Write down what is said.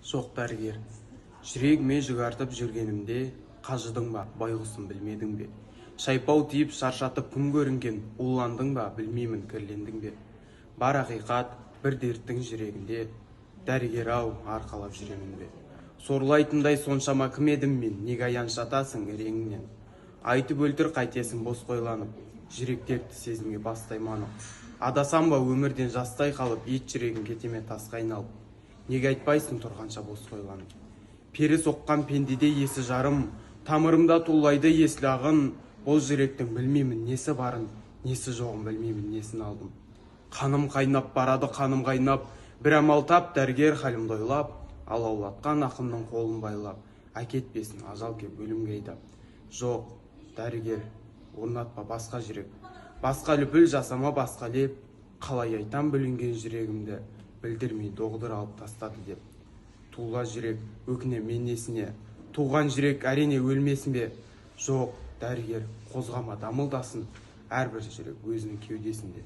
Жоқ дәрігер, жүрегіме жүк артып жүргенімде қажыдың ба, байғұсым білмедің бе? Шайпау тиіп шаршатып күн көрінген, уландың ба, білмеймін кірлендің бе? Бар ақиқат бір дерттің жүрегінде, дәрігер-ау, арқалап жүремін бе? Сорлайтындай соншама кім едім мен, неге аяншатасың реңінен? Айтып өлтір қайтесің бос қойланып, жүрек дертті сезімге бастайманып. Адасам ба өмірден жастай қалып, ет жүрегім кетеме тасқа айналып. Неге айтпайсың тұрғанша бос қойланып? Пері соққан пендеде есі жарым, тамырымда тулайды есіл ағын. Бұл жүректің білмеймін несі барын, несі жоғын білмеймін несін алдым. Қаным қайнап барады, қаным қайнап, бір амал тап, дәрігер халімді ойлап, алаулатқан ақынның қолын байлап, әкетпесін ажал кеп өлімге айдап. Жоқ, дәрігер, орнатпа басқа жүрек, басқа лүпіл жасама басқа леп, қалай айтам бүлінген жүрегімді, білдірмей доғдыр алып тастады деп. Тула жүрек, өкіне мен несіне, туған жүрек әрене өлмесін бе? Жоқ, дәрігер, қозғама дамылдасын, әрбір жүрек өзінің кеудесінде.